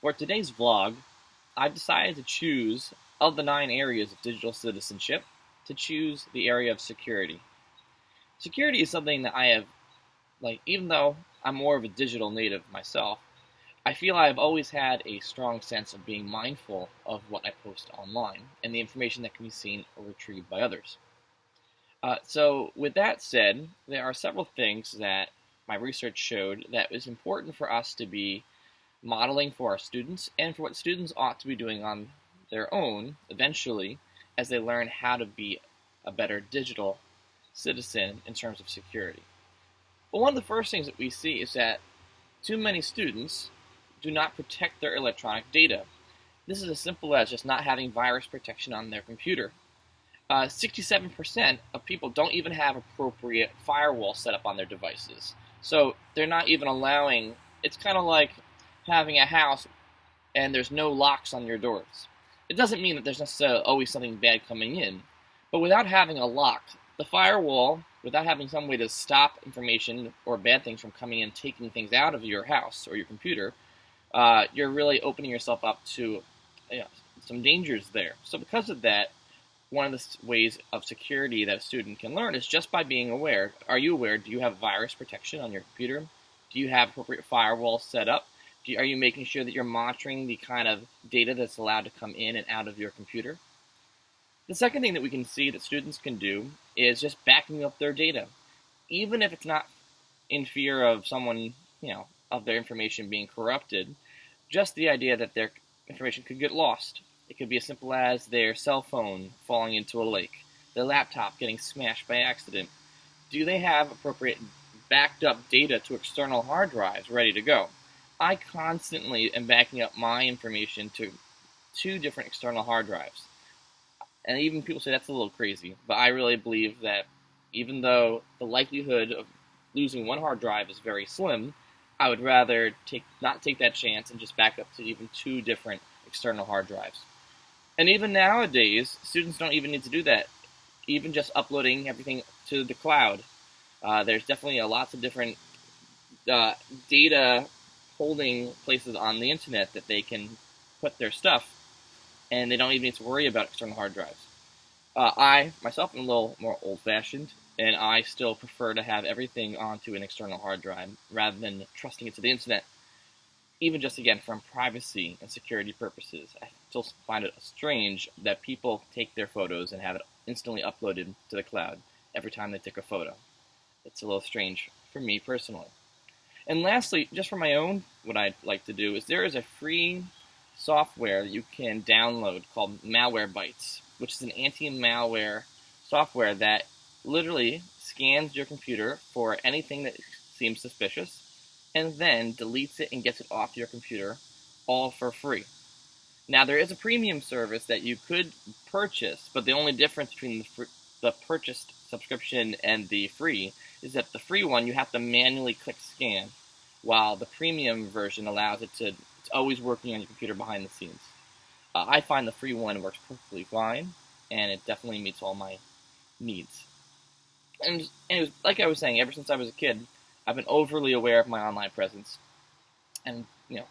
For today's vlog, I've decided to choose, of the 9 areas of digital citizenship, to choose the area of security. Security is something that I have, even though I'm more of a digital native myself, I feel I've always had a strong sense of being mindful of what I post online and the information that can be seen or retrieved by others. So with that said, there are several things that my research showed that it was important for us to be modeling for our students and for what students ought to be doing on their own eventually as they learn how to be a better digital citizen in terms of security. But one of the first things that we see is that too many students do not protect their electronic data. This is as simple as just not having virus protection on their computer. 67% of people don't even have appropriate firewall set up on their devices. So they're not even allowing, it's kind of like having a house and there's no locks on your doors. It doesn't mean that there's necessarily always something bad coming in, but without having a lock, the firewall, without having some way to stop information or bad things from coming in, taking things out of your house or your computer, you're really opening yourself up to some dangers there. So because of that, one of the ways of security that a student can learn is just by being aware. Are you aware? Do you have virus protection on your computer? Do you have appropriate firewalls set up? Are you making sure that you're monitoring the kind of data that's allowed to come in and out of your computer? The second thing that we can see that students can do is just backing up their data. Even if it's not in fear of someone, of their information being corrupted, just the idea that their information could get lost. It could be as simple as their cell phone falling into a lake, their laptop getting smashed by accident. Do they have appropriate backed up data to external hard drives ready to go? I constantly am backing up my information to 2 different external hard drives. And even people say that's a little crazy, but I really believe that even though the likelihood of losing one hard drive is very slim, I would rather not take that chance and just back up to even 2 different external hard drives. And even nowadays, students don't even need to do that. Even just uploading everything to the cloud. There's definitely lots of different data holding places on the internet that they can put their stuff, and they don't even need to worry about external hard drives. I, myself, am a little more old-fashioned, and I still prefer to have everything onto an external hard drive rather than trusting it to the internet, even just, again, from privacy and security purposes. I still find it strange that people take their photos and have it instantly uploaded to the cloud every time they take a photo. It's a little strange for me personally. And lastly, just for my own, what I'd like to do is there is a free software that you can download called Malwarebytes, which is an anti-malware software that literally scans your computer for anything that seems suspicious and then deletes it and gets it off your computer, all for free. Now, there is a premium service that you could purchase, but the only difference between the purchased subscription and the free is that the free one you have to manually click scan, while the premium version allows it to, it's always working on your computer behind the scenes. I find the free one works perfectly fine, and it definitely meets all my needs. And anyways, like I was saying, ever since I was a kid, I've been overly aware of my online presence. And,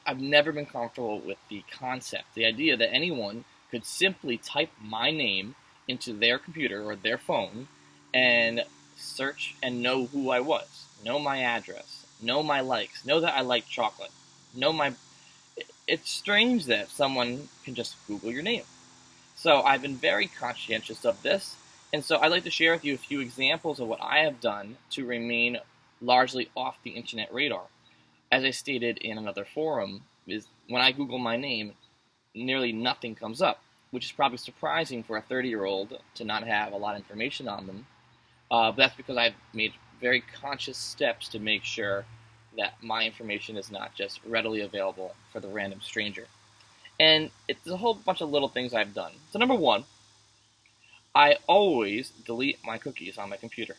I've never been comfortable with the concept, the idea that anyone could simply type my name into their computer or their phone and search and know who I was, know my address, know my likes, know that I like chocolate, know my... It's strange that someone can just Google your name. So I've been very conscientious of this, and so I'd like to share with you a few examples of what I have done to remain largely off the internet radar. As I stated in another forum, is when I Google my name, nearly nothing comes up, which is probably surprising for a 30-year-old to not have a lot of information on them. But that's because I've made very conscious steps to make sure that my information is not just readily available for the random stranger. And it's a whole bunch of little things I've done. So number 1, I always delete my cookies on my computer.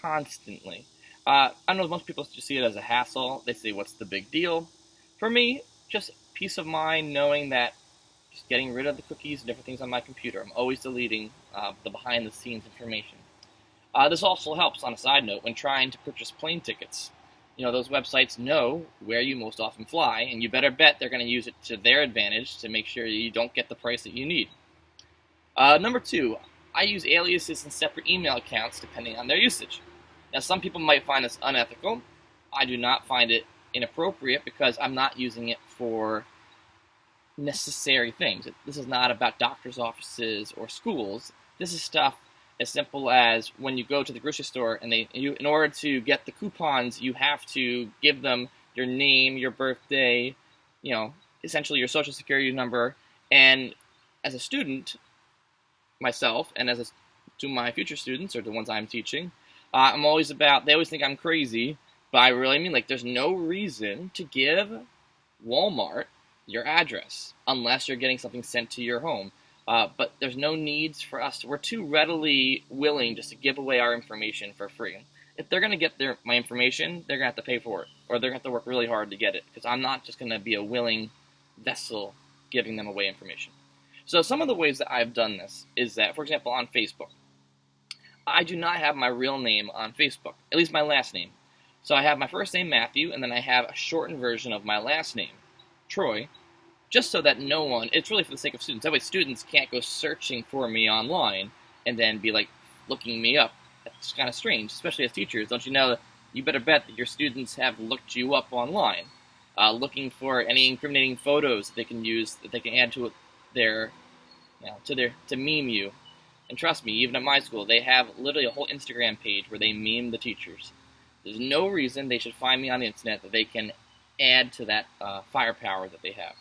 Constantly. I know most people just see it as a hassle. They say, what's the big deal? For me, just peace of mind knowing that just getting rid of the cookies and different things on my computer. I'm always deleting the behind-the-scenes information. This also helps, on a side note, when trying to purchase plane tickets. Those websites know where you most often fly, and you better bet they're going to use it to their advantage to make sure you don't get the price that you need. Number two, I use aliases and separate email accounts depending on their usage. Now, some people might find this unethical. I do not find it inappropriate because I'm not using it for necessary things. This is not about doctor's offices or schools. This is stuff as simple as when you go to the grocery store and in order to get the coupons, you have to give them your name, your birthday, essentially your social security number. And as a student, myself, and to my future students or the ones I'm teaching, I'm always they always think I'm crazy, but I really mean, there's no reason to give Walmart your address unless you're getting something sent to your home. But there's no needs for us. We're too readily willing just to give away our information for free. If they're going to get my information, they're going to have to pay for it, or they're going to have to work really hard to get it, because I'm not just going to be a willing vessel giving them away information. So some of the ways that I've done this is that, for example, on Facebook, I do not have my real name on Facebook, at least my last name. So I have my first name, Matthew, and then I have a shortened version of my last name, Troy, just so that no one, it's really for the sake of students. That way students can't go searching for me online and then be looking me up. That's kind of strange, especially as teachers. Don't you know that you better bet that your students have looked you up online, looking for any incriminating photos that they can use, that they can add to to meme you. And trust me, even at my school, they have literally a whole Instagram page where they meme the teachers. There's no reason they should find me on the internet that they can add to that firepower that they have.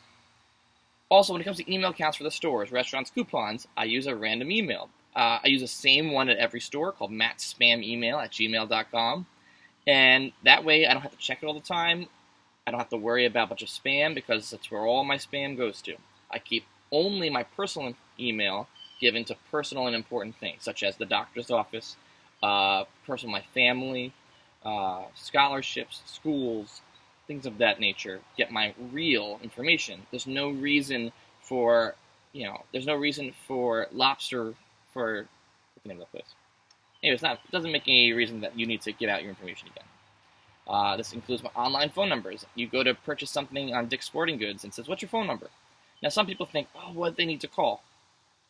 Also, when it comes to email accounts for the stores, restaurants, coupons, I use a random email. I use the same one at every store called mattspamemail@gmail.com. And that way I don't have to check it all the time. I don't have to worry about a bunch of spam because that's where all my spam goes to. I keep only my personal email given to personal and important things, such as the doctor's office, my family, scholarships, schools, things of that nature. Get my real information. There's no reason for, Lobster for, what's the name of the place? Anyway, it doesn't make any reason that you need to give out your information again. This includes my online phone numbers. You go to purchase something on Dick's Sporting Goods and says, what's your phone number? Now, some people think, what do they need to call?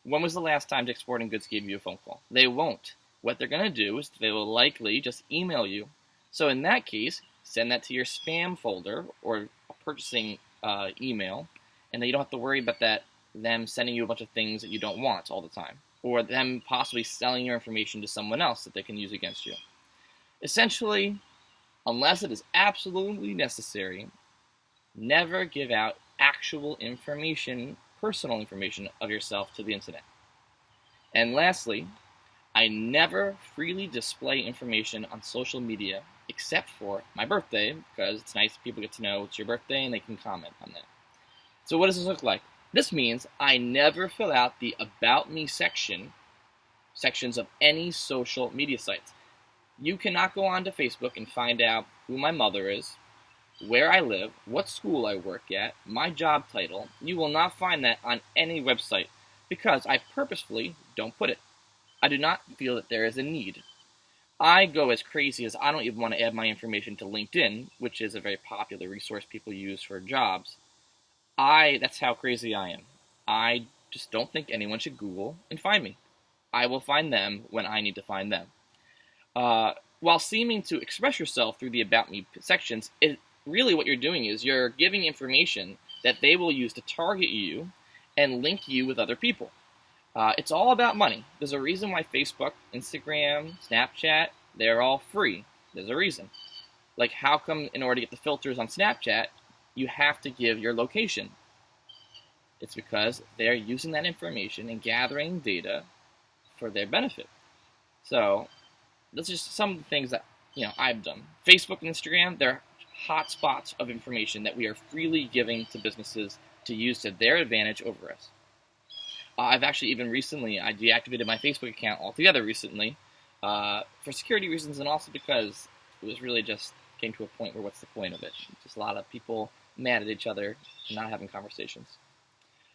When was the last time Dick's Sporting Goods gave you a phone call? They won't. What they're going to do is they will likely just email you. So in that case, send that to your spam folder or a purchasing email, and then you don't have to worry about them sending you a bunch of things that you don't want all the time, or them possibly selling your information to someone else that they can use against you. Essentially, unless it is absolutely necessary, never give out actual information, personal information of yourself to the internet. And lastly, I never freely display information on social media except for my birthday, because it's nice people get to know it's your birthday and they can comment on that. So what does this look like? This means I never fill out the About Me sections of any social media sites. You cannot go onto Facebook and find out who my mother is, where I live, what school I work at, my job title. You will not find that on any website because I purposefully don't put it. I do not feel that there is a need. I go as crazy as I don't even want to add my information to LinkedIn, which is a very popular resource people use for jobs. That's how crazy I am. I just don't think anyone should Google and find me. I will find them when I need to find them. While seeming to express yourself through the About Me sections, really what you're doing is you're giving information that they will use to target you and link you with other people. It's all about money. There's a reason why Facebook, Instagram, Snapchat, they're all free. There's a reason. How come in order to get the filters on Snapchat, you have to give your location? It's because they're using that information and gathering data for their benefit. So, that's just some of the things that I've done. Facebook and Instagram, they're hot spots of information that we are freely giving to businesses to use to their advantage over us. I've actually I deactivated my Facebook account altogether recently for security reasons, and also because it was really just came to a point where what's the point of it? Just a lot of people mad at each other and not having conversations.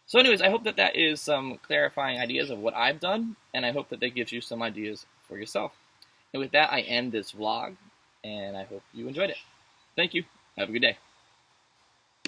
So anyways, I hope that is some clarifying ideas of what I've done, and I hope that gives you some ideas for yourself. And with that, I end this vlog, and I hope you enjoyed it. Thank you. Have a good day.